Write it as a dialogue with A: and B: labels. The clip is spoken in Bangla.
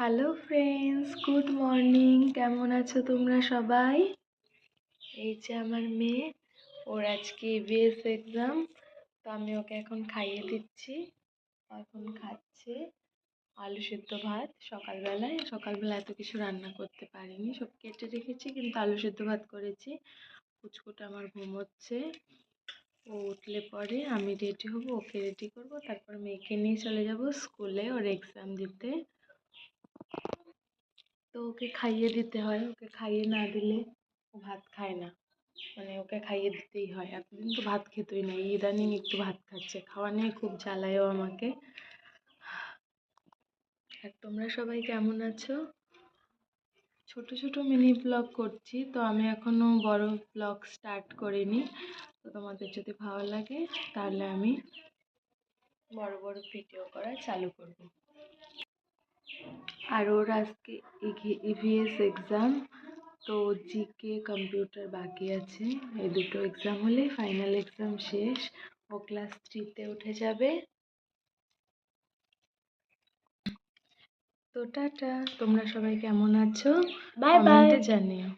A: Hello friends, good morning. কেমন আছো তোমরা সবাই? এই যে আমার মেয়ে, ওর আজকে ইভিএস এক্সাম, তো আমি ওকে এখন খাইয়ে দিচ্ছি। এখন খাচ্ছে আলু সেদ্ধ ভাত। সকালবেলা এত কিছু রান্না করতে পারিনি, সব কেটে রেখেছি, কিন্তু আলু সেদ্ধ ভাত করেছি। পুচকুটা আমার ঘুমোচ্ছে, ও উঠলে পরে আমি রেডি হব, ওকে রেডি করব, তারপর মেয়েকে নিয়ে চলে যাব স্কুলে ওর এক্সাম দিতে। তো ওকে খাইয়ে দিতে হয়, ওকে খাইয়ে না দিলে ও ভাত খায় না, মানে ওকে খাইয়ে দিতেই হয়। এতদিন তো ভাত খেতই না, ইদানিং একটু ভাত খাচ্ছে, খাওয়া নিয়ে খুব জ্বালায়ও আমাকে। আর তোমরা সবাই কেমন আছো? ছোট ছোট মিনি ব্লগ করছি, তো আমি এখনো বড় ব্লগ স্টার্ট করিনি। তো তোমাদের যদি ভালো লাগে তাহলে আমি বড় বড় ভিডিও করা চালু করব। আর ওর আজকে ইভিএস এক্সাম, তো জিকে কম্পিউটার বাকি আছে। এই দুটো এক্সাম হলে ফাইনাল এক্সাম শেষ, ও ক্লাস 3-তে উঠে যাবে। তো টাটা, তোমরা সবাই কেমন আছো
B: বাই বাই।
A: কমেন্টে জানিও।